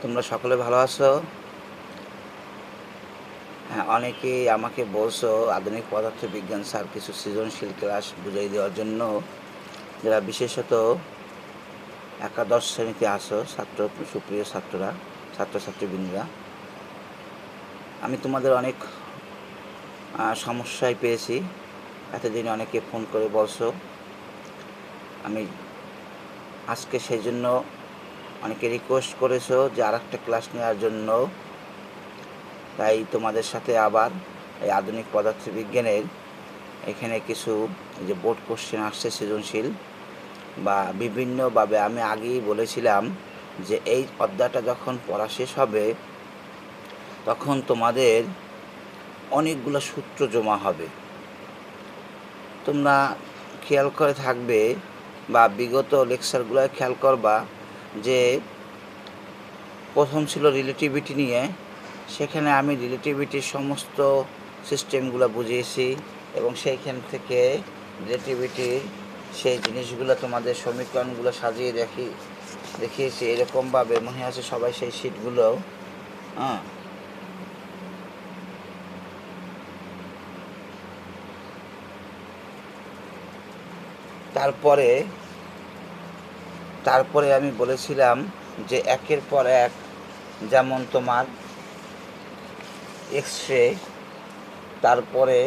তোমরা সকলে ভালো আছো? হ্যাঁ, অনেকেই আমাকে বলছো আধুনিক পদার্থবিজ্ঞান স্যার কিছু সৃজনশীল ক্লাস বুঝিয়ে দেওয়ার জন্য, যারা বিশেষত একাদশ শ্রেণীতে আসো সুপ্রিয় ছাত্ররা, ছাত্রছাত্রীবৃন্দরা। আমি তোমাদের অনেক সমস্যায় পেয়েছি। এতদিন অনেকে ফোন করে বলছো। আমি আজকে সেই জন্য অনেকে রিকোয়েস্ট করেছো যে আর একটা ক্লাস নেওয়ার জন্য। তাই তোমাদের সাথে আবার এই আধুনিক পদার্থবিজ্ঞানের এখানে কিছু যে বোর্ড কোশ্চেন আসছে সৃজনশীল বা বিভিন্নভাবে, আমি আগেই বলেছিলাম যে এই অধ্যায়টা যখন পড়া শেষ হবে তখন তোমাদের অনেকগুলো সূত্র জমা হবে। তোমরা খেয়াল করে থাকবে বা বিগত লেকচারগুলো খেয়াল করবা যে প্রথম ছিল রিলেটিভিটি নিয়ে। সেখানে আমি রিলেটিভিটির সমস্ত সিস্টেমগুলো বুঝিয়েছি এবং সেইখান থেকে রিলেটিভিটির সেই জিনিসগুলো তোমাদের সমীকরণগুলো সাজিয়ে দেখিয়েছি এরকমভাবে। মনে আছে সবাই সেই শিটগুলো? হ্যাঁ, তারপরে আমি বলেছিলাম যে একের পর এক, যেমন তোমার এক্স রে, তারপরে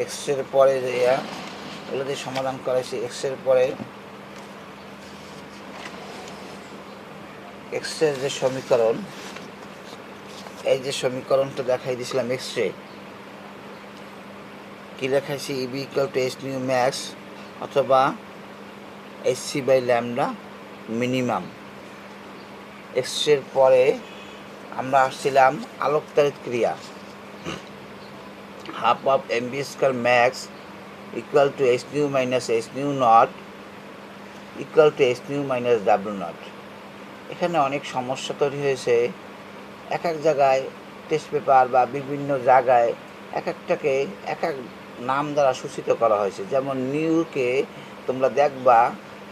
এক্সের পরে এগুলো দিয়ে সমাধান করেছি। এক্সের পরে এক্সের যে সমীকরণ, এই যে সমীকরণটা দেখাই দিয়েছিলাম এক্স রে, কী দেখাইছি? EB equal to H nu max অথবা H C by lambda minimum. এক্সের পরে আমরা আসছিলাম আলোকতাড়িত ক্রিয়া, half of M B square max equal to H nu minus H nu not equal to H nu minus W not. এখানে অনেক সমস্যা তৈরি হয়েছে। এক এক জায়গায় টেস্ট পেপার বা বিভিন্ন জায়গায় এক একটাকে এক এক নাম দ্বারা সূচিত করা হয়েছে। যেমন নিউকে তোমরা দেখবা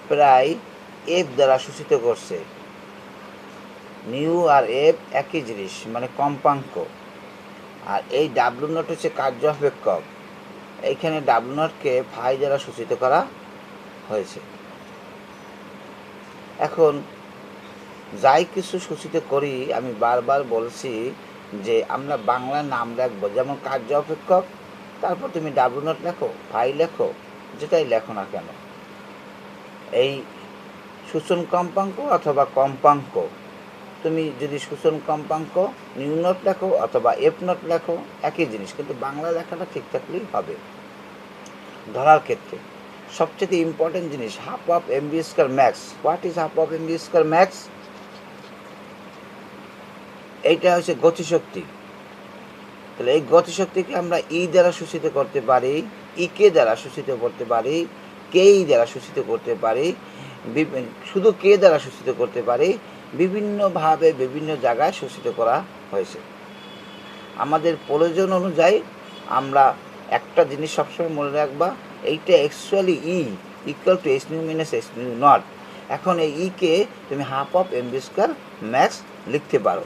প্রায় এফ দ্বারা সূচিত করছে। নিউ আর এফ একই জিনিস, মানে কম্পাঙ্ক। আর এই ডাব্লিউ নট হচ্ছে কার্য অপেক্ষক। এইখানে ডাব্লিউ নটকে ফাই দ্বারা সূচিত করা হয়েছে। এখন যাই কিছু সূচিত করি, আমি বারবার বলছি যে আমরা বাংলা নাম রাখবো, যেমন কার্য অপেক্ষক, তারপর তুমি ডাব্লিউ নট লেখো, ফাই লেখো, যেটাই লেখো না কেন। এই সূচন কম্পাঙ্ক অথবা কম্পাঙ্ক, তুমি যদি সূচন কম্পাঙ্ক নিউ নট লেখো অথবা এফ নট লেখো, একই জিনিস, কিন্তু বাংলা লেখাটা ঠিক থাকলেই হবে। ধরার ক্ষেত্রে সবচেয়ে ইম্পর্টেন্ট জিনিস half of M B square max. What is half of M B square max? এইটা হচ্ছে গতিশক্তি। তাহলে এই গতিশক্তিকে আমরা ই দ্বারা সূচিত করতে পারি, ইকে দ্বারা সূচিত করতে পারি, কে ই দ্বারা সূচিত করতে পারি, শুধু কে দ্বারা সূচিত করতে পারি, বিভিন্নভাবে বিভিন্ন জায়গায় সূচিত করা হয়েছে। আমাদের প্রয়োজন অনুযায়ী আমরা একটা জিনিস সবসময় মনে রাখবা, এইটা actually E equal to H nu minus H nu naught. এখন এই ইকে তুমি half of M B square max লিখতে পারো।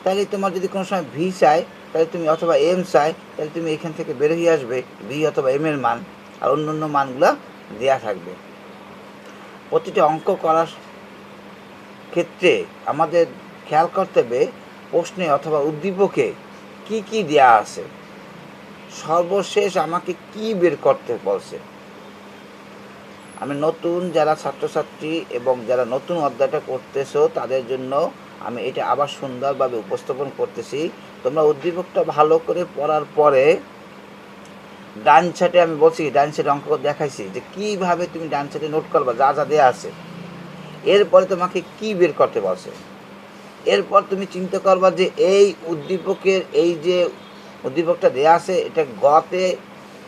তাহলে তোমার যদি কোনো সময় ভি চাই, তাহলে তুমি অথবা এম চাই, তাহলে তুমি এখান থেকে বেরিয়ে আসবে ভি অথবা এম এর মান, আর অন্য অন্য মানগুলো দেওয়া থাকবে। প্রতিটি অঙ্ক করার ক্ষেত্রে আমাদের খেয়াল করতে হবে প্রশ্নে অথবা উদ্দীপকে কি কি দেয়া আছে, সর্বশেষ আমাকে কি বের করতে বলছে। আমি নতুন যারা ছাত্রছাত্রী এবং যারা নতুন অধ্যায়টা করতেছো তাদের জন্য আমি এটা আবার সুন্দরভাবে উপস্থাপন করতেছি। তোমরা উদ্দীপকটা ভালো করে পড়ার পরে ডান সাইডে আমি বলছি, ডান সাইডে অঙ্ক দেখাইছি যে কীভাবে তুমি ডান সাইডে নোট করবা যা যা দেওয়া আছে। এরপরে তোমাকে কি বের করতে বলছে, এরপর তুমি চিন্তা করবা যে এই উদ্দীপকের এই যে উদ্দীপকটা দেওয়া আছে এটা গতে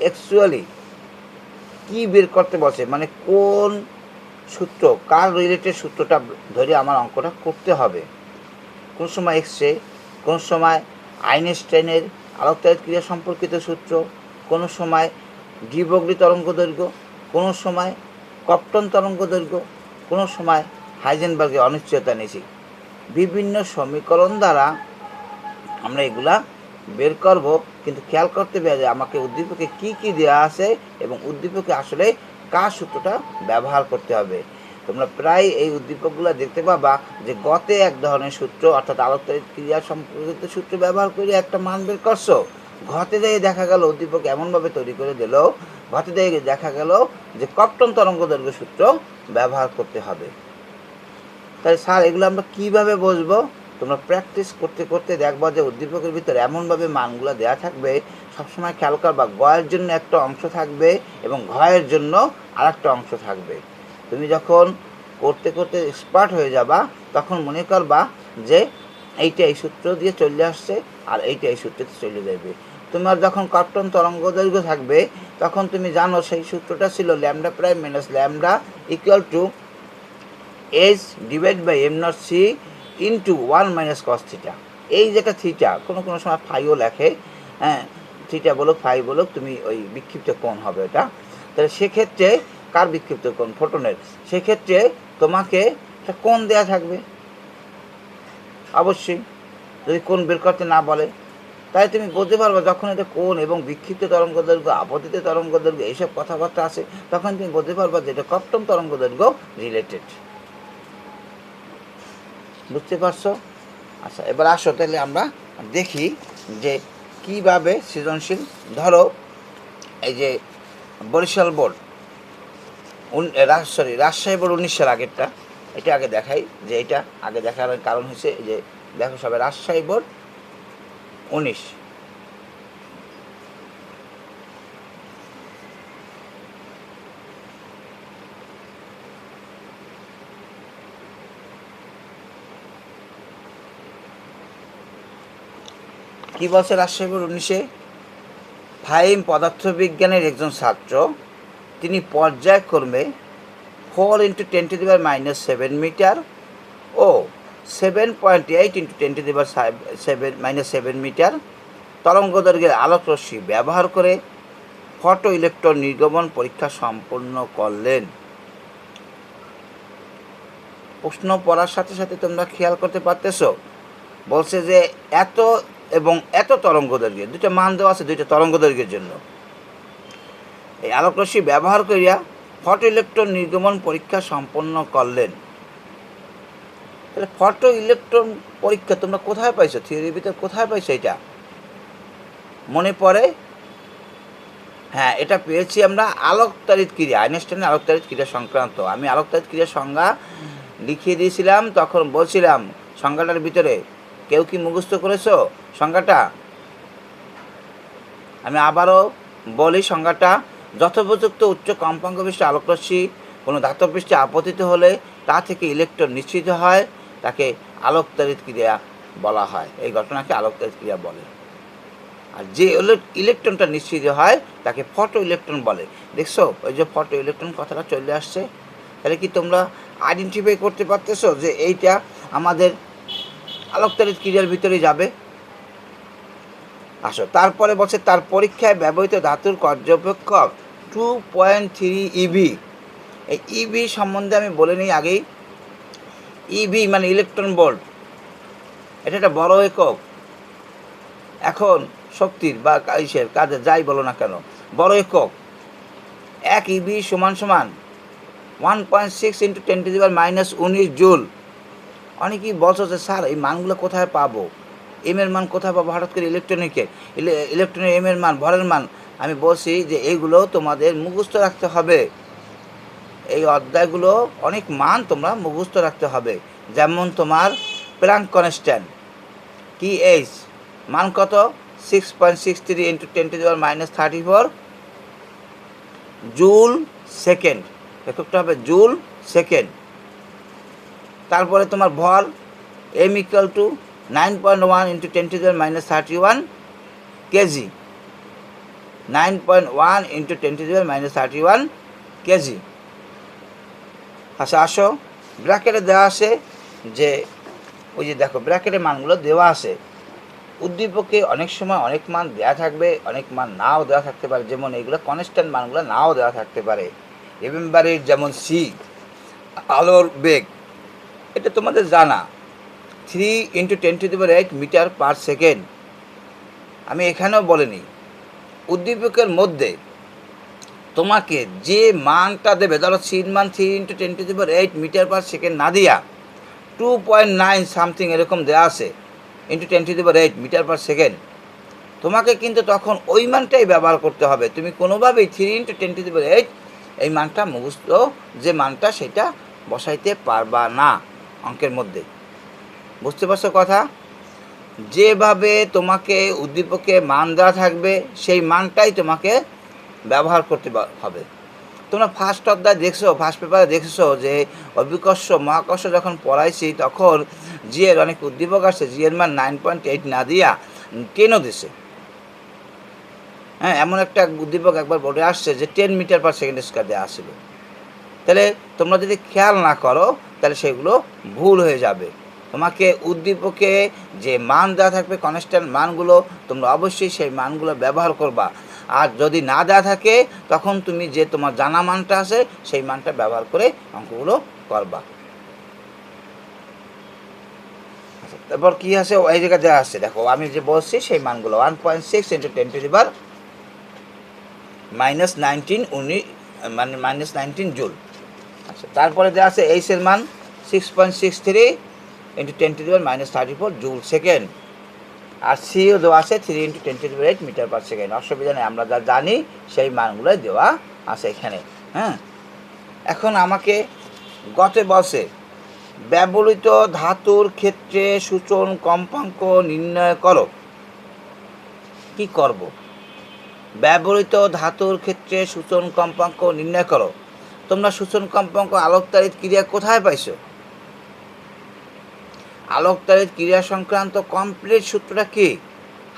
অ্যাকচুয়ালি কি বের করতে বলছে, মানে কোন সূত্র, কার রিলেটেড সূত্রটা ধরে আমার অঙ্কটা করতে হবে। কোন সময় এক্স রে, কোন সময় আইনস্টাইনের আলোকতাড়িত ক্রিয়া সম্পর্কিত সূত্র, কোনো সময় ডি ব্রগলি তরঙ্গ দৈর্ঘ্য, কোনো সময় কপ্টন তরঙ্গ দৈর্ঘ্য, কোনো সময় হাইজেনবার্গের অনিশ্চয়তা নিয়েছি। বিভিন্ন সমীকরণ দ্বারা আমরা এগুলা বের করব, কিন্তু খেয়াল করতে হবে যে আমাকে উদ্দীপকে কি কি দেওয়া আছে এবং উদ্দীপকে আসলে কার সূত্রটা ব্যবহার করতে হবে। তোমরা প্রায় এই উদ্দীপকগুলো দেখতে পাবা যে গতে এক ধরনের সূত্র অর্থাৎ আলোকতাড়িত ক্রিয়া সম্পর্কিত সূত্র ব্যবহার করে একটা মান বের করছো, ঘতে দিয়ে দেখা গেল উদ্দীপক এমনভাবে তৈরি করে দিল, ঘতে দিয়ে দেখা গেল যে কপটন তরঙ্গ দৈর্ঘ্য সূত্র ব্যবহার করতে হবে। তাই স্যার এগুলো আমরা কীভাবে বুঝবো? তোমরা প্র্যাকটিস করতে করতে দেখবা যে উদ্দীপকের ভিতরে এমনভাবে মানগুলো দেওয়া থাকবে, সবসময় খেয়াল করবা গয়ের জন্য একটা অংশ থাকবে এবং ঘয়ের জন্য আরেকটা অংশ থাকবে। তুমি যখন করতে করতে এক্সপার্ট হয়ে যাবা তখন মনে করবা যে এইটা এই সূত্র দিয়ে চলে আসছে আর এইটা এই সূত্রতে চলে যাবে। তোমার যখন কপটন তরঙ্গ দৈর্ঘ্য থাকবে তখন তুমি জানো সেই সূত্রটা ছিল lambda prime minus lambda equal to h divide by am not c into 1 minus cos theta. এই যেটা থিটা কোনো কোনো সময় ফাইও লেখে, হ্যাঁ থিটা বলো ফাই বলো, তুমি ওই বিক্ষিপ্ত কোণ হবে এটা। তাহলে সেক্ষেত্রে কার বিক্ষিপ্ত কোণ? ফোটনের। সেক্ষেত্রে তোমাকে একটা কোণ দেওয়া থাকবে অবশ্যই, যদি কোণ বের করতে না বলে। তাই তুমি বলতে পারবে যখন এটা কোণ এবং বিক্ষিপ্ত তরঙ্গ দৈর্ঘ্য, আপতিত তরঙ্গ দৈর্ঘ্য এইসব কথাবার্তা আছে, তখন তুমি বলতে পারবে যে এটা কপটন তরঙ্গ দৈর্ঘ্য রিলেটেড। বুঝতে পারছো? আচ্ছা, এবার আসো তাহলে আমরা দেখি যে কিভাবে সৃজনশীল। ধরো এই যে বরিশাল বোর্ড রাজশাহী বোর্ড 19 সাল আগেরটা, এটা আগে দেখাই। যে এটা আগে দেখার কারণ হচ্ছে এই যে দেখো সবাই রাজশাহী বোর্ড 19। কি বলছে রাজশাহী বোর্ড 19-এ? ফাহিম পদার্থবিজ্ঞানের একজন ছাত্র, তিনি পর্যায়ক্রমে 4 × 10⁻⁻7 মিটার ও 7.8 × 10⁻7 মিটার তরঙ্গ দৈর্ঘ্যের আলোক রশ্মি ব্যবহার করে ফটো ইলেকট্রন নির্গমন পরীক্ষা সম্পন্ন করলেন। প্রশ্ন পড়ার সাথে সাথে তোমরা খেয়াল করতে পারতেছো, বলছে যে এত এবং এত তরঙ্গ দৈর্ঘ্যের দুইটা মান দেওয়া আছে, দুইটা তরঙ্গ দৈর্ঘ্যের জন্য এই আলোক রশ্মি ব্যবহার করিয়া ফটো ইলেকট্রন নির্গমন পরীক্ষা সম্পন্ন করলেন। তাহলে ফটো ইলেকট্রন পরীক্ষা তোমরা কোথায় পাইছো? থিওরির ভিতরে কোথায় পাইছো? এটা মনে পড়ে? হ্যাঁ, এটা পেয়েছি আমরা আলোকতাড়িত ক্রিয়া, আইনস্টাইনের আলোকতাড়িত ক্রিয়া সংক্রান্ত। আমি আলোকতাড়িত ক্রিয়ার সংজ্ঞা লিখিয়ে দিয়েছিলাম, তখন বলছিলাম সংজ্ঞাটার ভিতরে কেউ কি মুখস্থ করেছো সংজ্ঞাটা? আমি আবারও বলি সংজ্ঞাটা। যথোপযুক্ত উচ্চ কম্পাঙ্ক বিশিষ্ট আলোকরশ্মি কোনো ধাতব পৃষ্ঠে আপতিত হলে তা থেকে ইলেকট্রন নিঃসৃত হয়, তাকে আলোকতাড়িত ক্রিয়া বলা হয়। এই ঘটনাকে আলোকতাড়িত ক্রিয়া বলে। আর যে ইলেকট্রনটা নিঃসৃত হয় তাকে ফটো ইলেকট্রন বলে। দেখছো ওই যে ফটো ইলেকট্রন কথাটা চলে আসছে। তাহলে কি তোমরা আইডেন্টিফাই করতে পারতেছো যে এইটা আমাদের আলোকতাড়িত ক্রিয়ার ভিতরে যাবে? আসো, তারপরে বলছে তার পরীক্ষায় ব্যবহৃত ধাতুর পর্যবেক্ষক 2.3 ইভি। এই ইভি সম্বন্ধে আমি বলে নিই আগেই। ইভি মানে ইলেকট্রন ভোল্ট, এটা একটা বড় একক। এখন শক্তির বা ইসের কাজে যাই বলো না কেন, বড় একক। 1 ইভি সমান সমান 1.6 × 10⁻⁻19 জুল। অনেকেই বলছো যে স্যার এই মানগুলো কোথায় পাবো, এম এর মান কোথায় পাবো হঠাৎ করে? ইলেকট্রনের এম এর মান, ভরের মান। আমি বলছি যে এইগুলো তোমাদের মুখস্থ রাখতে হবে। এই অধ্যায়গুলো অনেক মান তোমরা মুখস্থ রাখতে হবে। যেমন তোমার প্ল্যাঙ্ক কনস্ট্যান্ট কি, এইচ মান কত? 6.63 × 10⁻⁻34 জুল সেকেন্ড, এককটা হবে জুল সেকেন্ড। তারপরে তোমার ভর m equal to 9.1 × 10⁻31 kg, 9.1 × 10⁻31 kg. আচ্ছা আসো, ব্র্যাকেটে দেওয়া আছে যে ওই যে দেখো ব্র্যাকেটে মানগুলো দেওয়া আছে। উদ্দীপকে অনেক সময় অনেক মান দেওয়া থাকবে, অনেক মান নাও দেওয়া থাকতে পারে। যেমন এইগুলো কনস্ট্যান্ট মানগুলো নাও দেওয়া থাকতে পারে। রিমেম্বারের যেমন সি, আলোর বেগ এটা তোমাদের জানা 3 × 10⁸ মিটার পার সেকেন্ড। আমি এখানেও বলিনি, উদ্দীপকের মধ্যে তোমাকে যে মানটা দেবে, ধরো সিন মান 3 × 10⁸ মিটার পার সেকেন্ড না দিয়া 2.9 সামথিং এরকম দেওয়া আছে × 10⁸ মিটার পার সেকেন্ড, তোমাকে কিন্তু তখন ওই মানটাই ব্যবহার করতে হবে। তুমি কোনোভাবেই 3 × 10⁸ এই মানটা মুখস্থ যে মানটা সেটা বসাইতে পারবা না অঙ্কের মধ্যে। বুঝতে পারছো কথা? যেভাবে তোমাকে উদ্দীপকে মান দেওয়া থাকবে সেই মানটাই তোমাকে ব্যবহার করতে হবে। তোমরা ফার্স্ট অধ্যায় দেখছো, ফার্স্ট পেপারে দেখেছো যে অভিকর্ষ মহাকর্ষ যখন পড়াইছি তখন জি এর অনেক উদ্দীপক আসছে, জি এর মান 9.8 না দিয়া 10ও দিছে। হ্যাঁ, এমন একটা উদ্দীপক একবার বোর্ডে আসছে যে 10 মিটার পার সেকেন্ড স্কয়ার দেওয়া আসছিল। তাহলে তোমরা যদি খেয়াল না করো তাহলে সেগুলো ভুল হয়ে যাবে। তোমাকে উদ্দীপকে যে মান দেওয়া থাকবে কনস্ট্যান্ট মানগুলো তোমরা অবশ্যই সেই মানগুলো ব্যবহার করবা। আর যদি না দেওয়া থাকে তখন তুমি যে তোমার জানা মানটা আছে সেই মানটা ব্যবহার করে অঙ্কগুলো করবা। তারপর কি আছে ওই জায়গায় দেওয়া আছে, দেখো আমি যে বলছি সেই মানগুলো 1.6 × 10⁻−19 মানে -19 জুল। আচ্ছা, তারপরে দেওয়া আছে এইচ এর মান 6.63 × 10⁻−34 জুল সেকেন্ড। আর সিও দেওয়া আছে 3 × 10⁸ মিটার পার সেকেন্ড। অসুবিধা নেই, আমরা যা জানি সেই মানগুলোই দেওয়া আছে এখানে। হ্যাঁ, এখন আমাকে গতে বলছে ব্যবহৃত ধাতুর ক্ষেত্রে সূচন কম্পাঙ্ক নির্ণয় করো। কি করব? ব্যবহৃত ধাতুর ক্ষেত্রে সূচন কম্পাঙ্ক নির্ণয় করো। তোমরা সূচন কম্পাঙ্ক আলোকতাড়িত ক্রিয়া কোথায় পাইছো? আলোকতাড়িত ক্রিয়া সংক্রান্ত কমপ্লিট সূত্রটা কি?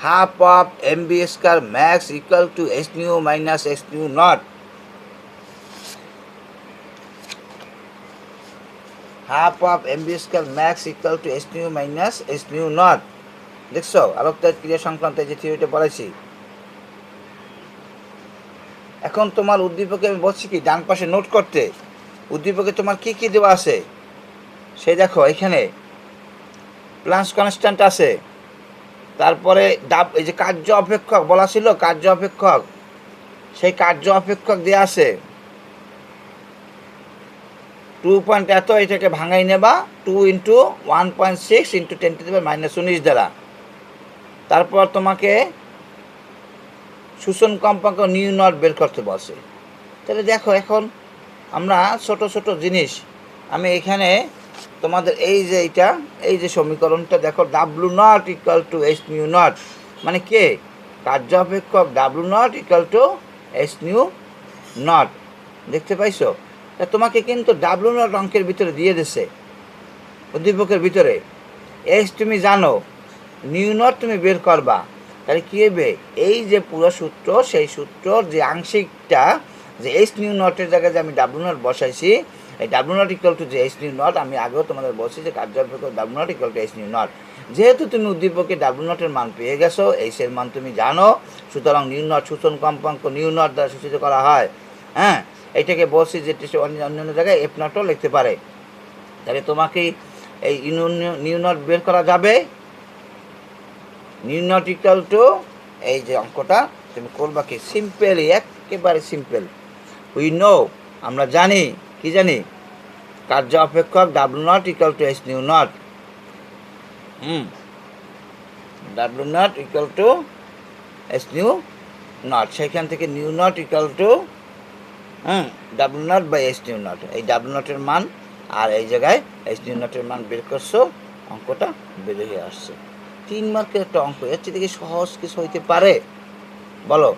Half of mv² max equal two h nu minus h nu not. Half of mv² max equal two h nu minus h nu not. দেখছো আলোকতাড়িত ক্রিয়া সংক্রান্ত যে থিওরিটা পড়াইছি। এখন তোমার উদ্দীপকে আমি বলছি কি ডান পাশে নোট করতে, উদ্দীপকে তোমার কি কি দেওয়া আছে সেই দেখো। এখানে প্লাস কনস্ট্যান্ট আছে, তারপরে এই যে কার্য অপেক্ষক বলা ছিল, কার্য অপেক্ষক, সেই কার্য অপেক্ষক দেওয়া আছে 2 পয়েন্ট এত, এটাকে ভাঙাই নেবা 2 × 1.6 × 10⁻−19 দ্বারা। তারপর তোমাকে সূচন কম্পাঙ্ক নিউ নট বের করতে বলছে। তাহলে দেখো এখন আমরা ছোট ছোট জিনিস, আমি এখানে তোমাদের এই যে এইটা এই যে সমীকরণটা দেখো, W0 = h nu নট, মানে কে কার্য অপেক্ষক W0 = h nu নট। দেখতে পাইছো? তা তোমাকে কিন্তু W0 অঙ্কের ভিতরে দিয়ে দিছে উদ্দীপকের ভিতরে। h তুমি জানো, নিউ নট তুমি বের করবা। তাহলে কী হবে, এই যে পুরো সূত্র সেই সূত্রর যে আংশিকটা যে h nu নটের জায়গায় যে আমি W0 বসাইছি, এই W0 = যে h nu নট, আমি আগেও তোমাদের বলছি যে কার্য অপেক্ষক W0 = h nu নট। যেহেতু তুমি উদ্দীপকে W0 এর মান পেয়ে গেছো, h এর মান তুমি জানো, সুতরাং নিউ নট সূচন কম্পাঙ্ক নিউ নট দ্বারা সূচিত করা হয়। হ্যাঁ, এটাকে বলছি যে অন্যান্য জায়গায় f0ও লিখতে পারে। তাহলে তোমাকে এই নিউ নট বের করা যাবে। নিউ নট = এই যে অঙ্কটা তুমি করবা কি সিম্পলি, একেবারে সিম্পল। উই নো, আমরা জানি, কি জানি, কার্য অপেক্ষক W0 = h nu not. W0 = h nu not, সেখান থেকে new not W0/h nu not, এই W0 এর মান আর এই জায়গায় h nu নটের মান বের করছো, অঙ্কটা বের হয়ে আসছে। 3 মার্কের একটা অঙ্ক, এর চেয়ে থেকে সহজ কিছু হইতে পারে বলো?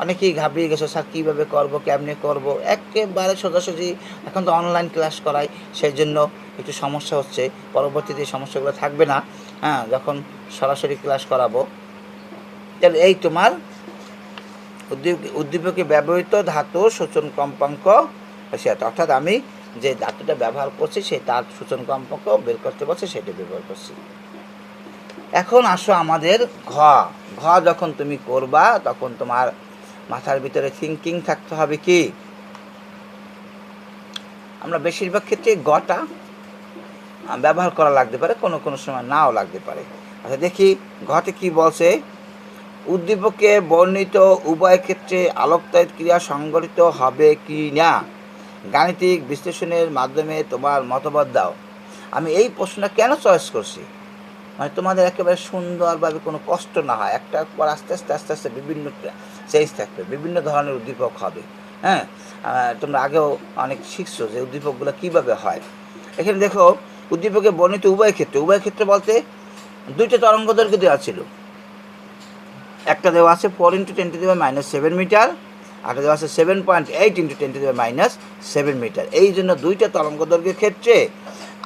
অনেকেই ঘাবড়িয়ে গেছো, স্যার কীভাবে করবো, কেমনে করবো। একেবারে সোজাসুজি, এখন তো অনলাইন ক্লাস করাই, সেই জন্য একটু সমস্যা হচ্ছে। পরবর্তীতে এই সমস্যাগুলো থাকবে না, হ্যাঁ, যখন সরাসরি ক্লাস করাবো। তাহলে এই তোমার উদ্দীপকে ব্যবহৃত ধাতু সূচন কম্পাঙ্ক, অর্থাৎ আমি যে ধাতুটা ব্যবহার করছি সেই তার সূচন কম্পাঙ্ক বের করতে বলছে, সেটা ব্যবহার করছি। এখন আসো আমাদের ঘ যখন তুমি করবা তখন তোমার মাথার ভিতরে থিঙ্কিং থাকতে হবে কি, আমরা বেশিরভাগ ক্ষেত্রে গটা ব্যবহার করা লাগতে পারে, কোনো কোনো সময় নাও লাগতে পারে। আচ্ছা দেখি ঘতে কি বলছে। উদ্দীপকে বর্ণিত উভয় ক্ষেত্রে আলোকতায়িত ক্রিয়া সংঘটিত হবে কি না, গাণিতিক বিশ্লেষণের মাধ্যমে তোমার মতবাদ দাও। আমি এই প্রশ্নটা কেন চয়েস করছি, মানে তোমাদের একেবারে সুন্দরভাবে কোনো কষ্ট না হয়, একটা পর আস্তে আস্তে আস্তে আস্তে বিভিন্ন চেঞ্জ থাকবে, বিভিন্ন ধরনের উদ্দীপক হবে। হ্যাঁ, তোমরা আগেও অনেক শিখছো যে উদ্দীপকগুলো কীভাবে হয়। এখানে দেখো উদ্দীপকে বর্ণিত উভয় ক্ষেত্রে বলতে দুইটা তরঙ্গ দৈর্ঘ্য দেওয়া ছিল। একটা দেওয়া আছে 4 × 10⁻⁷ মিটার, আর দেওয়া আছে 7.8 × 10⁻⁷ মিটার। এই জন্য দুইটা তরঙ্গ দৈর্ঘ্যের ক্ষেত্রে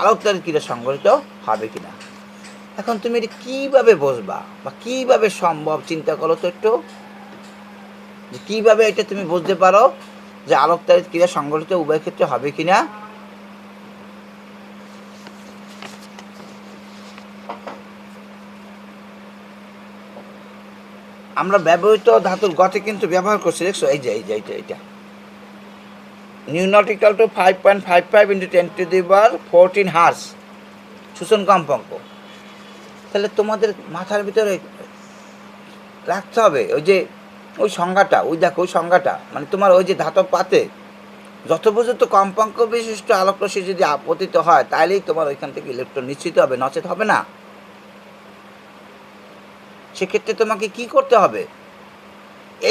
আলোকতায়িত ক্রিয়া সংঘটিত হবে কিনা। এখন তুমি এটা কীভাবে বুঝবা বা কীভাবে সম্ভব, চিন্তা করো তো একটু, যে কীভাবে এটা তুমি বুঝতে পারো যে আলোকতায়িত ক্রিয়া সংঘটিত উভয় ক্ষেত্রে হবে কিনা। আমরা ব্যবহৃত ধাতুর গতে কিন্তু ব্যবহার করছি, দেখছো, এই যে এইটা নিউনটিক্যাল টু 5.55 × 10⁻14 হার্স শোষণ কম্পাঙ্ক। তাহলে তোমাদের মাথার ভিতরে রাখতে হবে ওই সংজ্ঞাটা, ওই সংজ্ঞাটা, মানে তোমার ওই যে ধাতব পাতে যত পর্যন্ত কম্পাঙ্ক বিশিষ্ট আলোকরশ্মি যদি আপতিত হয়, তাইলেই তোমার ওইখান থেকে ইলেকট্রন নিশ্চিত হবে, নচেত হবে না। সেক্ষেত্রে তোমাকে কি করতে হবে,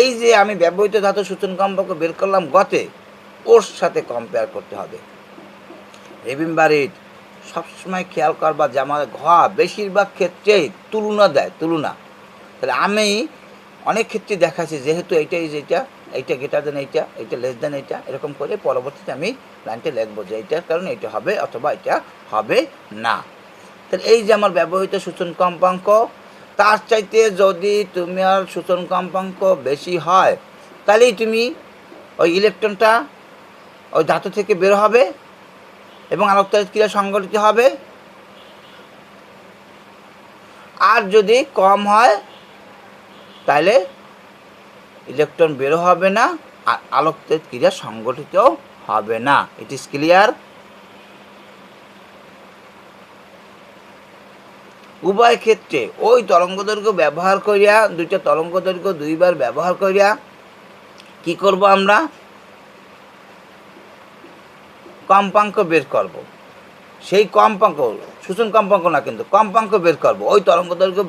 এই যে আমি ব্যবহৃত ধাতু সূচন কম্পাঙ্ক বের করলাম গতে, ওর সাথে কম্পেয়ার করতে হবে। রিমেম্বার সবসময় খেয়াল করবা যে আমার বেশিরভাগ ক্ষেত্রেই তুলনা দেয়, তুলনা। তাহলে আমি অনেক ক্ষেত্রে দেখাচ্ছি, যেহেতু এইটা গ্রেটার দেন এইটা লেস দেন এইটা, এরকম করে পরবর্তীতে আমি লাইনটা লিখবো যে এইটার কারণে এটা হবে অথবা এটা হবে না। তাহলে এই যে আমার ব্যবহৃত সূচন কম্পাঙ্ক, তার চাইতে যদি তোমার সূচন কম্পাঙ্ক বেশি হয়, তাহলেই তুমি ওই ইলেকট্রনটা ওই ধাতু থেকে বের হবে এবং আলোকতায়িত ক্রিয়া সংঘটিত হবে। আর যদি কম হয় তাহলে ইলেকট্রন বের হবে না আর আলোকতায়িত ক্রিয়া সংঘটিত হবে না। It is clear. উভয় ক্ষেত্রে ওই তরঙ্গদৈর্ঘ্য ব্যবহার করিয়া, দুইটা তরঙ্গদৈর্ঘ্য দুইবার ব্যবহার করিয়া কি করব, আমরা কম্পাঙ্ক বের করব। সেই কম্পাঙ্ক, শোষণ কম্পাঙ্ক না কিন্তু, কম্পাঙ্ক বের করব। ওই তরঙ্গদৈর্ঘ্য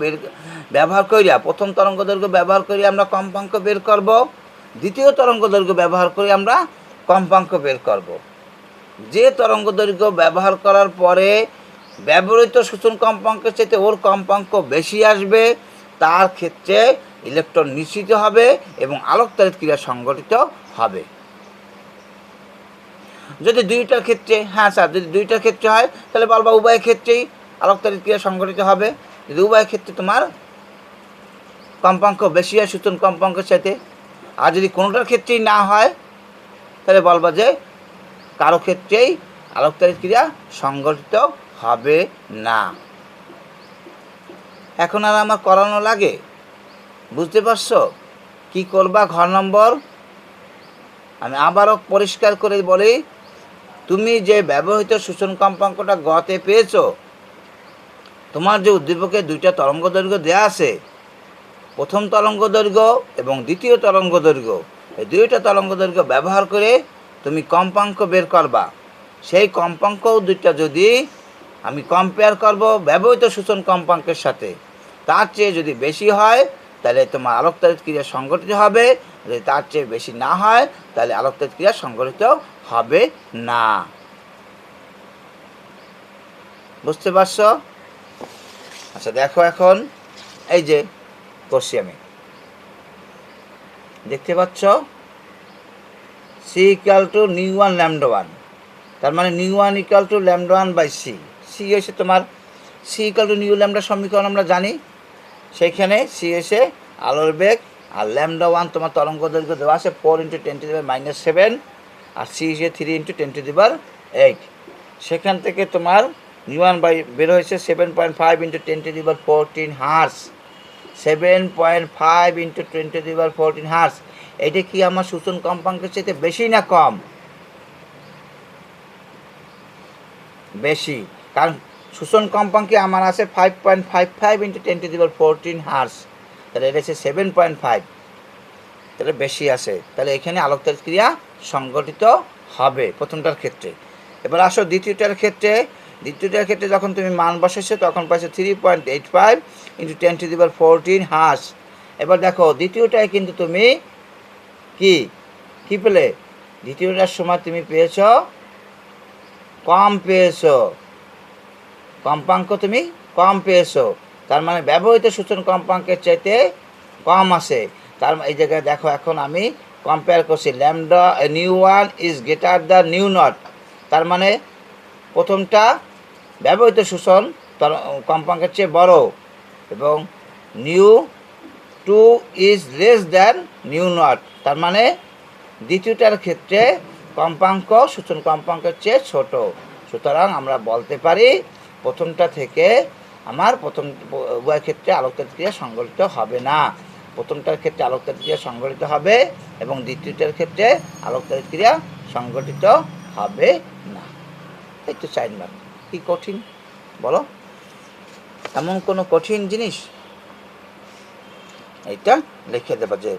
ব্যবহার করিয়া, প্রথম তরঙ্গদৈর্ঘ্য ব্যবহার করিয়া আমরা কম্পাঙ্ক বের করব, দ্বিতীয় তরঙ্গদৈর্ঘ্য ব্যবহার করে আমরা কম্পাঙ্ক বের করব। যে তরঙ্গদৈর্ঘ্য ব্যবহার করার পরে ব্যবহৃত শোষণ কম্পাঙ্কের চাইতে ওর কম্পাঙ্ক বেশি আসবে, তার ক্ষেত্রে ইলেকট্রন নিশ্চিত হবে এবং আলোকতাড়িত ক্রিয়া সংঘটিত হবে। যদি দুইটার ক্ষেত্রে, হ্যাঁ স্যার, যদি দুইটার ক্ষেত্রে হয় তাহলে বলবা উভয় ক্ষেত্রেই আলোকতাড়িত ক্রিয়া সংঘটিত হবে। যদি উভয় ক্ষেত্রে তোমার কম্পাঙ্ক বেশি হয় সূচন কম্পাঙ্কের সাথে, আর যদি কোনোটার ক্ষেত্রেই না হয় তাহলে বলবা যে কারো ক্ষেত্রেই আলোকতাড়িত ক্রিয়া সংঘটিত হবে না। এখন আর আমার করানো লাগে, বুঝতে পারছো কি করবা? ঘর নম্বর আমি আবারও পরিষ্কার করে বলি, তুমি যে ব্যবহৃত শোষণ কম্পাঙ্কটা গতে পেয়েছো, তোমার যে উদ্দীপকে দুইটা তরঙ্গদৈর্ঘ্য দেয়া আছে, প্রথম তরঙ্গদৈর্ঘ্য এবং দ্বিতীয় তরঙ্গদৈর্ঘ্য, এই দুইটা তরঙ্গদৈর্ঘ্য ব্যবহার করে তুমি কম্পাঙ্ক বের করবা। সেই কম্পাঙ্ক দুইটা যদি আমি কম্পেয়ার করব ব্যবহৃত শোষণ কম্পাঙ্কের সাথে, তার চেয়ে যদি বেশি হয় তাহলে তোমার আলোকতাড়িত ক্রিয়া সংঘটিত হবে, যদি তার চেয়ে বেশি না হয় তাহলে আলোকতাড়িত ক্রিয়া সংঘটিত হবে না। বুঝতে পারছো? আচ্ছা দেখো, এখন এই যে করছি আমি, দেখতে পাচ্ছ সি ইকুয়াল টু নিউ1 λ1, তার মানে নিউ1 ইকুয়াল টু λ1/c। সি হয়েছে তোমার c equal to nu lambda সমীকরণ আমরা জানি, সেইখানে সি এসে আলোর বেগ, আর λ1 তোমার তরঙ্গ দৈর্ঘ্য দেওয়া আছে 4 × 10⁻⁷, আর সি এসে 3 × 10⁸। সেখান থেকে তোমার নিউ1 বের হয়েছে 7.5 × 10⁻14 হার্স। 7.5 × 10⁻14 হার্স। এটা কি আমার শোষণ কম্পাঙ্কের চাইতে বেশি না কম? বেশি, কারণ শোষণ কম্পাঙ্কে আমার আছে 5.55 ইন্টু 10⁻14 হার্স, তাহলে এটা হচ্ছে 7.5, তাহলে বেশি আছে, তাহলে এখানে আলোকতাড়িত ক্রিয়া সংঘটিত হবে প্রথমটার ক্ষেত্রে। এবার আসো দ্বিতীয়টার ক্ষেত্রে। দ্বিতীয়টার ক্ষেত্রে যখন তুমি মান বসেছো তখন পাইছো 3.85 ইন্টু 10⁻14 হার্স। এবার দেখো দ্বিতীয়টায় কিন্তু তুমি কি পেলে, দ্বিতীয়টার সময় তুমি পেয়েছ কম পেয়েছো, কম্পাঙ্ক তুমি কম পেয়েছো, তার মানে ব্যবহৃত সূচন কম্পাঙ্কের চাইতে কম আছে। তার এই জায়গায় দেখো এখন আমি কম্পেয়ার করছি, lambda nu one is greater the nu naught, তার মানে প্রথমটা ব্যবহৃত শোষণ কম্পাঙ্কের চেয়ে বড়, এবং nu two is less than nu naught, তার মানে দ্বিতীয়টার ক্ষেত্রে কম্পাঙ্ক সূচন কম্পাঙ্কের চেয়ে ছোট। সুতরাং আমরা বলতে পারি প্রথমটা থেকে আমার উভয় ক্ষেত্রে আলোকতাড়িত ক্রিয়া সংঘটিত হবে না। প্রথমটার ক্ষেত্রে আলোকতাড়িত ক্রিয়া সংঘটিত হবে এবং দ্বিতীয়টার ক্ষেত্রে আলোকতাড়িত ক্রিয়া সংঘটিত হবে না। এই তো 4 মার্ক। কি কঠিন বলো, এমন কোনো কঠিন জিনিস? এইটা লিখে দেবা যে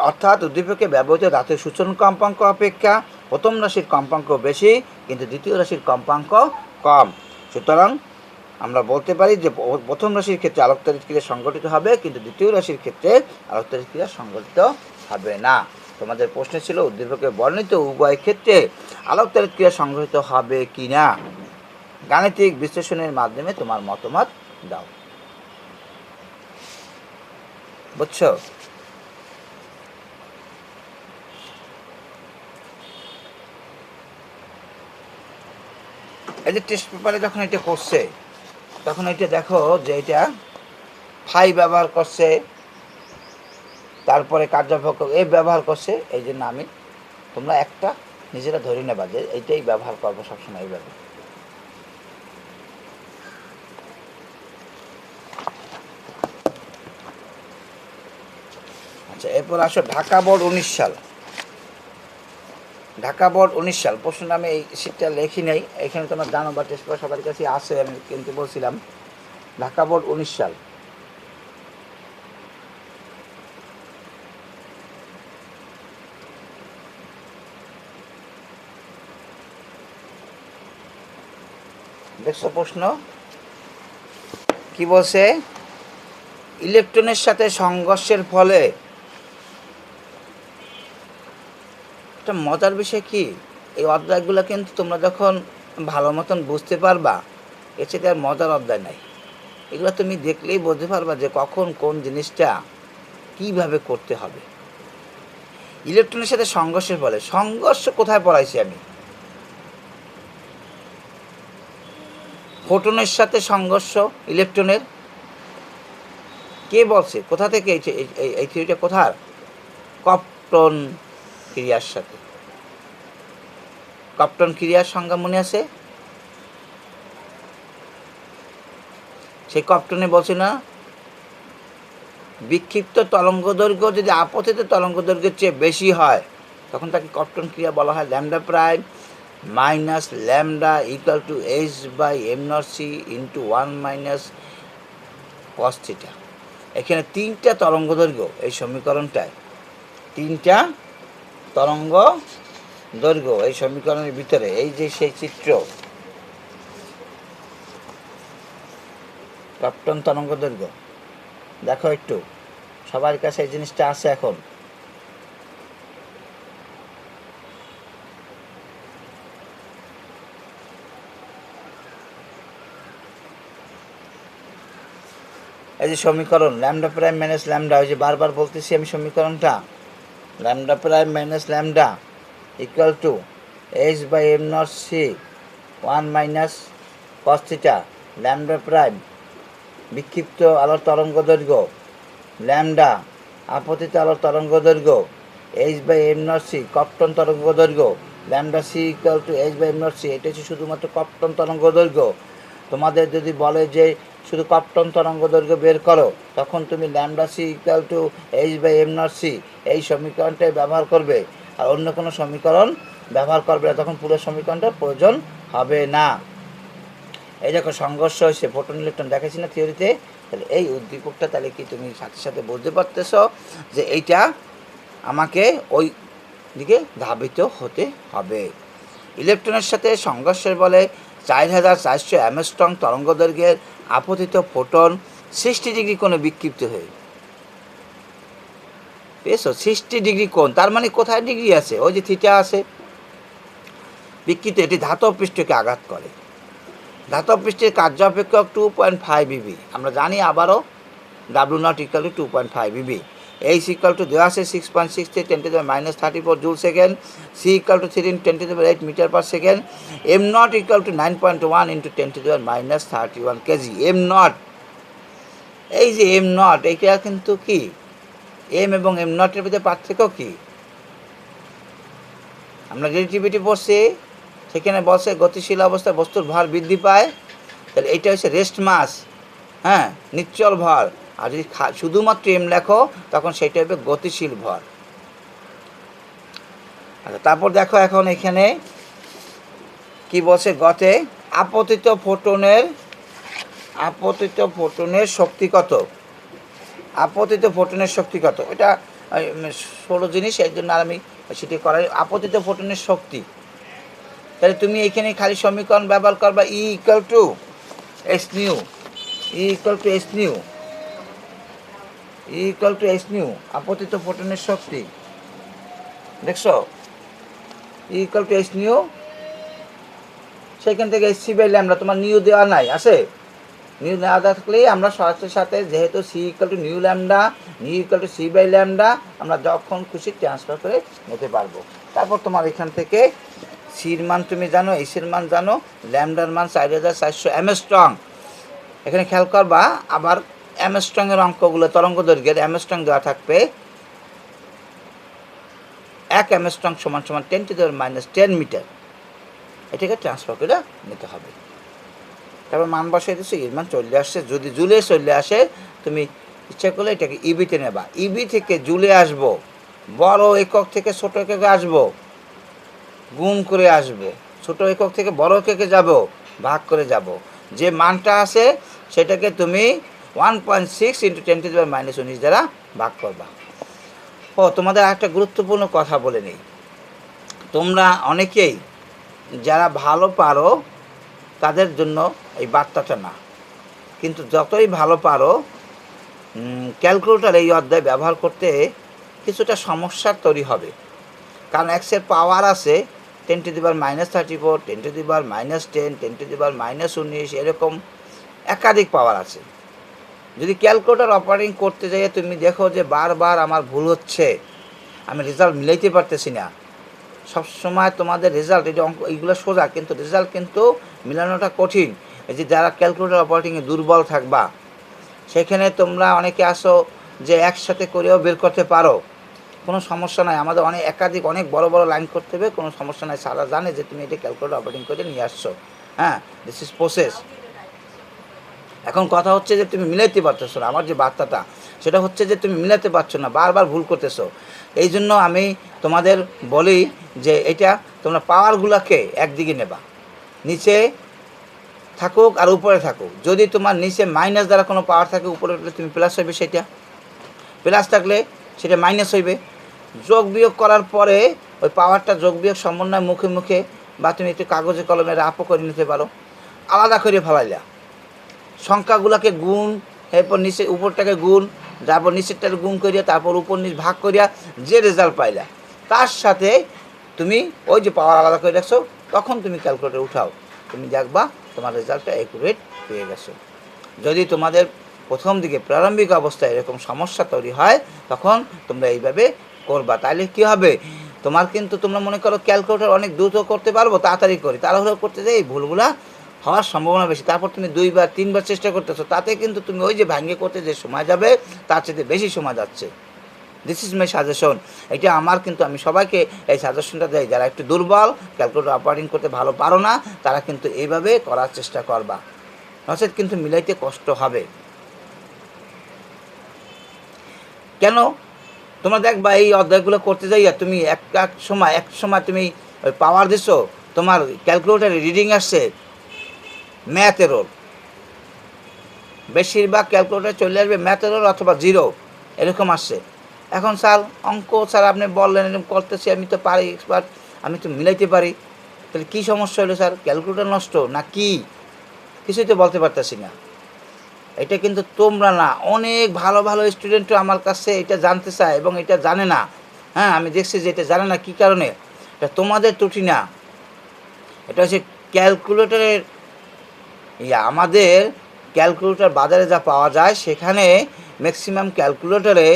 অর্থাৎ উদ্দীপকে ব্যবহৃত ধাতুর সূচন কম্পাঙ্ক অপেক্ষা প্রথম রাশির কম্পাঙ্ক বেশি কিন্তু দ্বিতীয় রাশির কম্পাঙ্ক কম। সুতরাং আমরা বলতে পারি যে প্রথম রাশির ক্ষেত্রে আলোকতাড়িত ক্রিয়া সংঘটিত হবে কিন্তু দ্বিতীয় রাশির ক্ষেত্রে আলোকতাড়িত ক্রিয়া সংঘটিত হবে না। তোমাদের প্রশ্ন ছিল উদ্দীপকে বর্ণিত উভয় ক্ষেত্রে আলোকতাড়িত ক্রিয়া সংঘটিত হবে কি না। গাণিতিক বিশ্লেষণের মাধ্যমে তোমার মতামত দাও। বুঝছো? এই যে টেস্ট পেপারে যখন এটা করছে তখন এটা দেখো যে এটা ফাই ব্যবহার করছে, তারপরে কার্যপক্ষ এ ব্যবহার করছে, এই জন্য আমি তোমরা একটা নিজেরা ধরে নেবা যে এইটাই ব্যবহার করবো সবসময় এইভাবে। আচ্ছা, এরপর আসো ঢাকা বোর্ড 19 সাল। ঢাকা বোর্ড 19 সাল প্রশ্নটা আমি এই শীটটা লেখি নেই, এখানে তোমার জানো বা টেস্ট পেপার সবার কাছে আছে, আমি কিন্তু বলছিলাম ঢাকা বোর্ড 19 সাল। দেখছো প্রশ্ন কি বলছে, ইলেকট্রনের সাথে সংঘর্ষের ফলে, একটা মজার বিষয় কি, এই অধ্যায়গুলো কিন্তু তোমরা যখন ভালো মতন বুঝতে পারবা এর চেয়ে আর মজার অধ্যায় নাই। এগুলো তুমি দেখলেই বুঝতে পারবা যে কখন কোন জিনিসটা কিভাবে করতে হবে। ইলেকট্রনের সাথে সংঘর্ষের ফলে, সংঘর্ষ কোথায় পড়াইছি আমি? ফোটনের সাথে সংঘর্ষ ইলেকট্রনের, কে বলছে, কোথা থেকে এই থিওরিটা কোথার? কপটন ক্রিয়ার সাথে। কপটন ক্রিয়ার সংজ্ঞা মনে আছে? সেই কপটনে বলছে না, বিক্ষিপ্ত তরঙ্গদৈর্ঘ্য যদি আপতিত তরঙ্গদৈর্ঘ্যের চেয়ে বেশি হয় তখন তাকে কপটন ক্রিয়া বলা হয়। Lambda prime minus lambda equal to H by am not c into 1 minus cos theta. এখানে 3টা তরঙ্গ দৈর্ঘ্য, এই সমীকরণটায় 3টা তরঙ্গ দৈর্ঘ্য এই সমীকরণের ভিতরে, এই যে সেই চিত্র কপটন তরঙ্গ দৈর্ঘ্য দেখো একটু, সবার কাছে এই জিনিসটা আছে এখন। এই যে সমীকরণ ল্যামডা প্রাইম মাইনাস ল্যামডা, ওই যে বারবার বলতেছি আমি সমীকরণটা, lambda prime minus lambda equal to H by am not C 1 minus cos theta. Lambda prime বিক্ষিপ্ত আলোর তরঙ্গ দৈর্ঘ্য, ল্যামডা আপতিত আলোর তরঙ্গ দৈর্ঘ্য, H by am not C Compton তরঙ্গ দৈর্ঘ্য, lambda C equal to H by am not C, এটা হচ্ছে শুধুমাত্র কপটন তরঙ্গ দৈর্ঘ্য। তোমাদের যদি বলে যে শুধু কপটন তরঙ্গ দৈর্ঘ্য বের করো তখন তুমি lambda C equal to H by am not c এই সমীকরণটাই ব্যবহার করবে, আর অন্য কোনো সমীকরণ ব্যবহার করবে না, তখন পুরো সমীকরণটার প্রয়োজন হবে না। এই দেখো সংঘর্ষ হয়েছে, প্রোটন ইলেকট্রন দেখাচ্ছি না থিওরিতে। তাহলে এই উদ্দীপকটা তাহলে কি তুমি সাথে সাথে বুঝতে পারতেছ যে এইটা আমাকে ওই দিকে ধাবিত হতে হবে। ইলেকট্রনের সাথে সংঘর্ষের বলে 4400 অ্যামস্ট্রং তরঙ্গদৈর্ঘ্যের আপতিত ফোটন 60 ডিগ্রি কোণে বিক্ষিপ্ত হয়ে, পেয়েছো? 60 ডিগ্রি কোণ, তার মানে কোথায় ডিগ্রি আছে? ওই যে থিটা আছে। বিক্ষিপ্ত, এটি ধাতব পৃষ্ঠকে আঘাত করে। ধাতব পৃষ্ঠের কার্য অপেক্ষক 2.5 ইবি। আমরা জানি আবারও W0 = 2.5 ইবি। H = দেওয়া আছে 6.63 × 10⁻34 joule second, C = 3 × 10⁸ metre per second, M0 = 9.1 × 10⁻31 kg. M0, এই যে M0, এইটা কিন্তু কি M এবং M0 এর ভিতরে পার্থক্য কি? আমরা রিলেটিভিটি পড়ছি, সেখানে বলছে গতিশীল অবস্থায় বস্তুর ভর বৃদ্ধি পায়। তাহলে এইটা হচ্ছে রেস্ট মাস, হ্যাঁ, নিশ্চল ভর। আর যদি শুধুমাত্র এম লেখো তখন সেটা হবে গতিশীল ভর। আচ্ছা, তারপর দেখো এখন এখানে কি বলছে গতে আপতিত ফোটনের শক্তি কত? আপতিত ফোটনের শক্তি কত? এটা ষোলো জিনিস, এর জন্য আর আমি সেটি করাই। আপতিত ফোটনের শক্তি, তাহলে তুমি এখানে খালি সমীকরণ ব্যবহার করবা E = h new, E = h new, E = h new, আপতিত ফোটনের শক্তি। দেখছো, E = h নিউ, সেখান থেকে hc/λ, তোমার নিউ দেওয়া নাই, আছে? নিউ দেওয়া থাকলেই আমরা সরাসরি সাথে যেহেতু c = new lambda, new = c/λ, আমরা যখন খুশি ট্রান্সফার করে নিতে পারবো। তারপর তোমার এখান থেকে সির মান তুমি জানো, এইচের মান জানো, ল্যামডার মান 4400 অ্যামস্ট্রং। এখানে খেয়াল করবা আবার অ্যামস্ট্রংয়ের অঙ্কগুলো, তরঙ্গ দৈর্ঘ্যের অ্যামস্ট্রং দেওয়া থাকবে। 1 অ্যামস্ট্রং = 10⁻10 মিটার। এটাকে ট্রান্সফার করে নিতে হবে। তারপর মান বসাই দিচ্ছি, এর মান চলে আসছে। যদি জুলে চলে আসে তুমি ইচ্ছা করলে এটাকে ইবিতে নেবা। ইবি থেকে জুলে আসবো, বড় একক থেকে ছোট এককে আসবো, গুণ করে আসবো, ছোট একক থেকে বড় এককে যাব, ভাগ করে যাব। যে মানটা আছে সেটাকে তুমি 1.6 × 10⁻19 দ্বারা ভাগ করবা। ও তোমাদের একটা গুরুত্বপূর্ণ কথা বলে নিই। তোমরা অনেকেই যারা ভালো পারো তাদের জন্য এই বার্তাটা না, কিন্তু যতই ভালো পারো ক্যালকুলেটর এই অধ্যায় ব্যবহার করতে কিছুটা সমস্যার তৈরি হবে। কারণ এক্সের পাওয়ার আছে 10⁻34, 10⁻10, 10⁻19, এরকম একাধিক পাওয়ার আছে। যদি ক্যালকুলেটর অপারেটিং করতে যাই তুমি দেখো যে বারবার আমার ভুল হচ্ছে, আমি রেজাল্ট মিলাইতে পারতেছি না। সবসময় তোমাদের রেজাল্ট, এটা অঙ্ক এইগুলো সোজা, কিন্তু রেজাল্ট কিন্তু মিলানোটা কঠিন। এই যে যারা ক্যালকুলেটর অপারেটিংয়ে দুর্বল থাকবা, সেখানে তোমরা অনেকে আসো যে একসাথে করেও বের করতে পারো, কোনো সমস্যা নাই। আমাদের অনেক বড় বড় লাইন করতে হবে, কোনো সমস্যা নাই। সারা জানে যে তুমি এটা ক্যালকুলেটর অপারেটিং করে নিয়ে আসছো, হ্যাঁ, দিস ইজ প্রসেস। এখন কথা হচ্ছে যে তুমি মিলাইতে পারতেছো না। আমার যে বার্তাটা সেটা হচ্ছে যে তুমি মিলাতে পারছো না, বারবার ভুল করতেছো। এই জন্য আমি তোমাদের বলি যে এটা তোমরা পাওয়ারগুলোকে একদিকে নেবা, নিচে থাকুক আর উপরে থাকুক। যদি তোমার নিচে মাইনাস দ্বারা কোনো পাওয়ার থাকে, উপরে তুমি প্লাস হইবে, সেটা প্লাস থাকলে সেটা মাইনাস হইবে। যোগ বিয়োগ করার পরে ওই পাওয়ারটা যোগ বিয়োগ সমন্বয় মুখে মুখে বা তুমি একটু কাগজে কলমে রাপও করে নিতে পারো, আলাদা করে ফেলাইলা। সংখ্যাগুলোকে গুণ, এরপর নিচে উপরটাকে গুণ, তারপর নিচেরটাকে গুণ করিয়া, তারপর উপর নিচ ভাগ করিয়া যে রেজাল্ট পাইলা তার সাথে তুমি ওই যে পাওয়ার আলাদা করে রাখছো, তখন তুমি ক্যালকুলেটর উঠাও, তুমি দেখবা তোমার রেজাল্টটা অ্যাকুরেট পেয়ে গেছো। যদি তোমাদের প্রথম দিকে প্রারম্ভিক অবস্থায় এরকম সমস্যা তৈরি হয়, তখন তোমরা এইভাবে করবা। তাহলে কি হবে, তোমার কিন্তু তোমরা মনে করো ক্যালকুলেটর অনেক দ্রুত করতে পারবো, তাড়াতাড়ি করে, তাড়াহুড়ো করতে যাই এই ভুলগুলা হওয়ার সম্ভাবনা বেশি। তারপর তুমি 2বার 3বার চেষ্টা করতেছো, তাতে কিন্তু তুমি ওই যে ভাঙ্গে করতে যে সময় যাবে তার চেয়ে বেশি সময় যাচ্ছে। This is my suggestion. এটা আমার, কিন্তু আমি সবাইকে এই সাজেশনটা দেই, যারা একটু দুর্বল, ক্যালকুলেটর অপারেটিং করতে ভালো পারো না, তারা কিন্তু এইভাবে করার চেষ্টা করবা, নচেত কিন্তু মিলাইতে কষ্ট হবে। কেন তোমরা দেখবা এই অধ্যায়গুলো করতে যাইয়া তুমি এক সময় তুমি ওই পাওয়ার দিছো, তোমার ক্যালকুলেটারে রিডিং আসছে ম্যাথ এরর। বেশিরভাগ ক্যালকুলেটর চলে আসবে ম্যাথ এরর অথবা জিরো, এরকম আসছে। এখন স্যার অঙ্ক স্যার আপনি বললেন এরকম করতেছি, আমি তো পারি এক্সপার্ট, আমি তো মিলাইতে পারি, তাহলে কী সমস্যা হলো স্যার? ক্যালকুলেটর নষ্ট না কি? কিছুই তো বলতে পারতেছি না। এটা কিন্তু তোমরা না, অনেক ভালো ভালো স্টুডেন্টও আমার কাছে এটা জানতে চায় এবং এটা জানে না। হ্যাঁ, আমি দেখছি যে এটা জানে না কী কারণে। এটা তোমাদের ত্রুটি না, এটা হচ্ছে ক্যালকুলেটরের আমাদের ক্যালকুলেটর বাজারে যা পাওয়া যায় সেখানে ম্যাক্সিমাম ক্যালকুলেটরে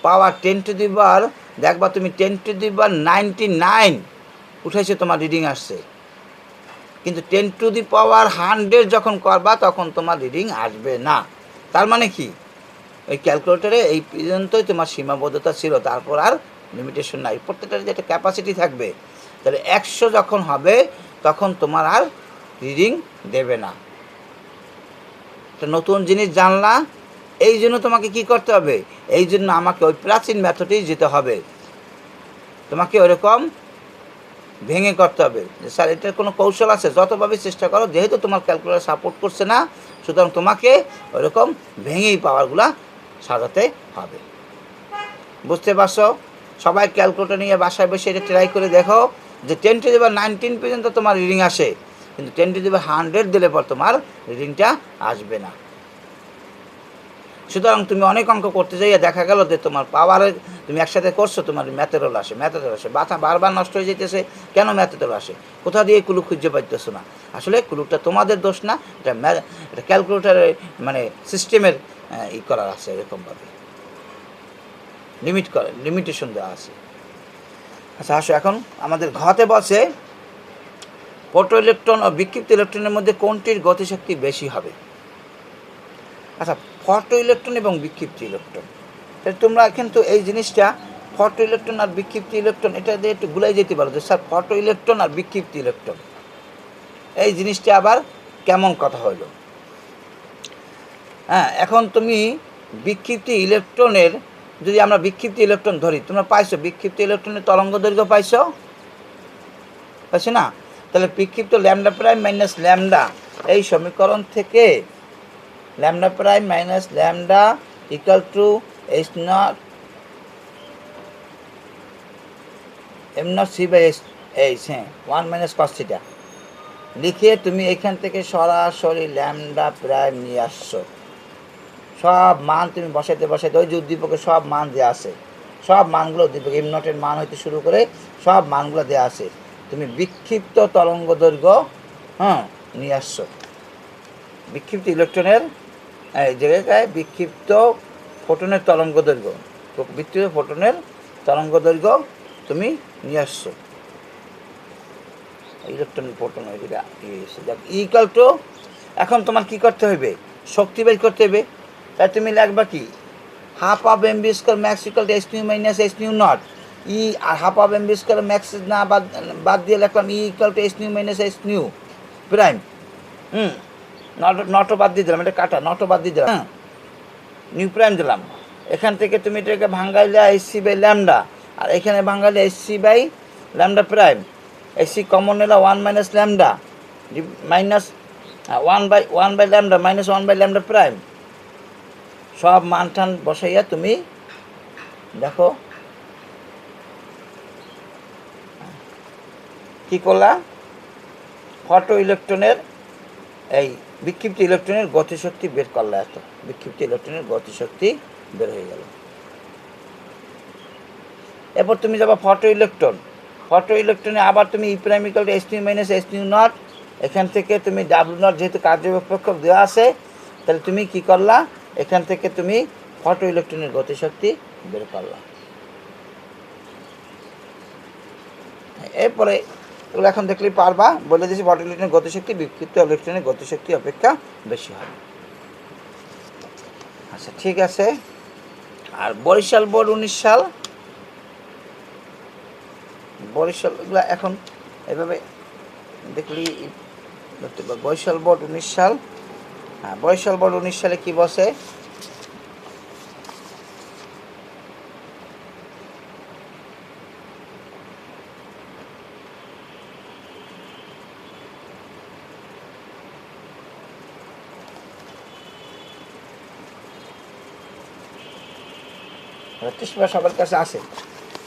পাওয়ার 10⁻, দেখবা তুমি 10⁻99 উঠেছে, তোমার রিডিং আসছে। কিন্তু 10⁻100 যখন করবা তখন তোমার রিডিং আসবে না। তার মানে কি, ওই ক্যালকুলেটরে এই পর্যন্তই তোমার সীমাবদ্ধতা ছিল, তারপর আর লিমিটেশন নাই। প্রত্যেকটার যে একটা ক্যাপাসিটি থাকবে, তাহলে 100 যখন হবে তখন তোমার আর রিডিং দেবে না। একটা নতুন জিনিস জানলা, এই জন্য তোমাকে কি করতে হবে? এই জন্য আমাকে ওই প্রাচীন মেথডেই যেতে হবে। তোমাকে ওরকম ভেঙে করতে হবে যে স্যার এটার কোনো কৌশল আছে, যতভাবে চেষ্টা করো, যেহেতু তোমার ক্যালকুলেটর সাপোর্ট করছে না, সুতরাং তোমাকে ওরকম ভেঙেই পাওয়ারগুলা সাজাতে হবে। বুঝতে পারছো? সবাই ক্যালকুলেটর নিয়ে বাসায় বসে এটা ট্রাই করে দেখো যে 10⁻19 পর্যন্ত তোমার রিডিং আসে, কিন্তু 10⁻100 দিলে পর তোমার রিডিংটা আসবে না। সুতরাং তুমি অনেক অঙ্ক করতে যাইয়া দেখা গেল যে তোমার পাওয়ারে তুমি একসাথে করছো, তোমার ম্যাথেরোল আসে, বাতা বারবার নষ্ট হয়ে যেতেছে। কেন ম্যাথেরোল আসে? কোথা দিয়ে কুলু খুঁজে পাইতেছো না? আসলে কুলুটা তোমাদের দোষ না, এটা ক্যালকুলেটারের মানে সিস্টেমের করার আছে, এরকমভাবে লিমিটেশন দেওয়া আছে। আচ্ছা আসো, এখন আমাদের ঘতে বসে ফটো ইলেকট্রন ও বিক্ষিপ্ত ইলেকট্রনের মধ্যে কোনটির গতিশক্তি বেশি হবে? আচ্ছা, ফটো ইলেকট্রন এবং বিক্ষিপ্ত ইলেকট্রন, তোমরা কিন্তু এই জিনিসটা ফটো ইলেকট্রন আর বিক্ষিপ্ত ইলেকট্রন এটা দিয়ে একটু গুলাই যেতে পারো যে স্যার ফটো ইলেকট্রন আর বিক্ষিপ্ত ইলেকট্রন, এই জিনিসটা আবার কেমন কথা হলো? হ্যাঁ, এখন তুমি বিক্ষিপ্ত ইলেকট্রনের, যদি আমরা বিক্ষিপ্ত ইলেকট্রন ধরি, তোমরা পাইছো বিক্ষিপ্ত ইলেকট্রনের তরঙ্গ দৈর্ঘ্য পাইছো না? তাহলে বিক্ষিপ্ত ল্যামডা প্রাইম মাইনাস ল্যামডা, এই সমীকরণ থেকে lambda prime minus lambda equal to h naught m not c by h, হ্যাঁ 1 মাইনাস কস থিটা লিখে তুমি এখান থেকে সরাসরি ল্যামডা প্রাইম নিয়ে আসছো। সব মান তুমি বসাইতে ওই যে উদ্দীপকে সব মান দেওয়া আছে, সব মানগুলো উদ্দীপক এম নটের মান হইতে শুরু করে সব মানগুলো দেওয়া আছে। তুমি বিক্ষিপ্ত তরঙ্গ দৈর্ঘ্য নিয়ে আসছো। বিক্ষিপ্ত ইলেকট্রনের এই জায়গায় বিক্ষিপ্ত ফোটনের তরঙ্গ দৈর্ঘ্য, বিক্ষিপ্ত ফোটনের তরঙ্গ দৈর্ঘ্য তুমি নিয়ে আসছো। ইলেকট্রন ফোটন ইকুয়াল টু, এখন তোমার কি করতে হবে? শক্তি বের করতে হবে। তাই তুমি লিখবা কি, half of M B square max equal to H nu minus H nu not. E আর half of M B square max না বাদ দিয়ে লিখলাম E equal to H nu minus H nu prime. নটও বাদ দিয়ে দিলাম, এটা কাটা, নটও বাদ দিয়ে দিলাম, নিউ প্রাইম দিলাম। এখান থেকে তুমি এটাকে ভাঙ্গাইলে এইচ সি বাই ল্যামডা, আর এখানে ভাঙ্গাইলে H C by lambda prime. H C common নিলাম 1 মাইনাস lambda minus 1 by lambda minus 1 by lambda prime. সব মান টান বসাইয়া তুমি দেখো কি করলা, ফটো ইলেকট্রনের এই বিক্ষিপ্ত ইলেকট্রনের গতিশক্তি বের করলা। এত বিক্ষিপ্ত ইলেকট্রনের গতিশক্তি বের হয়ে গেল। এরপর তুমি যাবা ফটো ইলেকট্রনে আবার তুমি ই prime equal to H nu minus H nu not, এখান থেকে তুমি ডাব্লিউ নট যেহেতু কার্যব্যাপক দেওয়া আছে, তাহলে তুমি কি করলা, এখান থেকে তুমি ফটো ইলেকট্রনের গতিশক্তি বের করলা। এরপরে এগুলো এখন দেখলেই পারবা, বলে দিয়েছি ফটো ইলেকট্রনের গতিশক্তি বিক্ষিপ্ত ইলেকট্রনের গতিশক্তি অপেক্ষা বেশি হবে। আচ্ছা ঠিক আছে। আর বরিশাল বোর্ড 19 সাল, বরিশালগুলো এখন এভাবে দেখলি বরিশাল বোর্ড 19 সাল। হ্যাঁ, বরিশাল বোর্ড 19 সালে কি বসে? চশমা সবার কাছে আছে।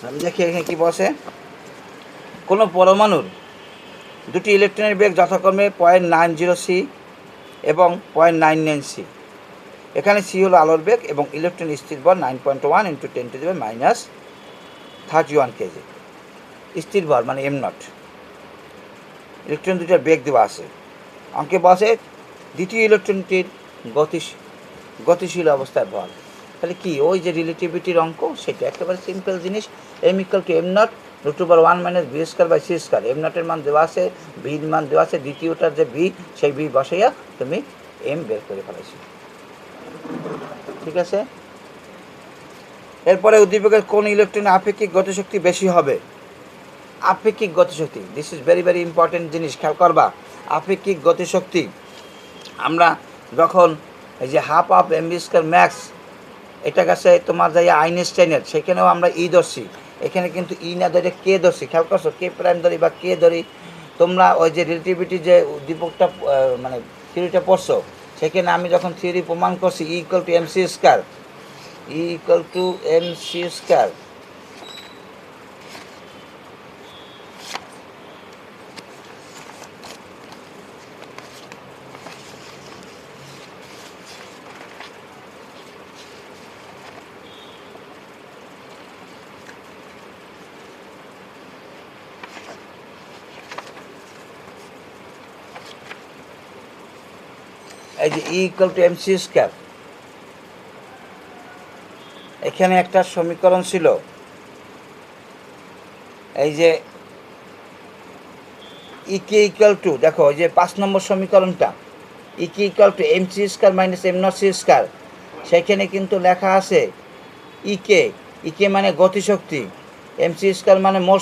আমি দেখি এখানে কী বসে, কোনো পরমাণুর দুটি ইলেকট্রনের বেগ যথাক্রমে 0.90 সি এবং 0.99 সি। এখানে সি হলো আলোর বেগ এবং ইলেকট্রন স্থির ভর 9.1 × 10⁻31 কেজি। স্থির ভর মানে m0। ইলেকট্রন দুটার বেগ দেওয়া আছে। অঙ্কে বসে দ্বিতীয় ইলেকট্রনটির গতিশীল অবস্থায় ভর। তাহলে কি ওই যে রিলেটিভিটির অঙ্ক, সেটা একেবারে সিম্পল জিনিস। m = m0 √1 - v²/c²। m0 এর মান দেওয়া আছে, ভির মান দেওয়া আছে, দ্বিতীয়টার যে ভি সেই ভি বসাইয়া তুমি m বের করে ফেলেছো। ঠিক আছে। এরপরে উদ্দীপকের কোন ইলেকট্রনের আপেক্ষিক গতিশক্তি বেশি হবে? আপেক্ষিক গতিশক্তি, this is very very important জিনিস, খেয়াল করবা। আপেক্ষিক গতিশক্তি আমরা যখন এই যে হাফ অফ mv² ম্যাক্স, এটা কাছে তোমার যাই আইনস্টাইনের, সেখানেও আমরা ই ধরছি, এখানে কিন্তু ই না ধরে কে ধরছি। খেয়াল করছো, কে প্রাইম ধরি বা কে ধরি। তোমরা ওই যে রিলেটিভিটি যে উদ্দীপকটা মানে থিওরিটা পড়ছো, সেখানে আমি যখন থিওরি প্রমাণ করছি ই = mc², ই = mc², এই যে ই = mc², এখানে একটা সমীকরণ ছিল, এই যে ইকে = দেখো ওই যে 5 নম্বর সমীকরণটা, ইকে = mc² - m0c², সেখানে কিন্তু লেখা আছে ইকে মানে গতিশক্তি, mc² মানে মোট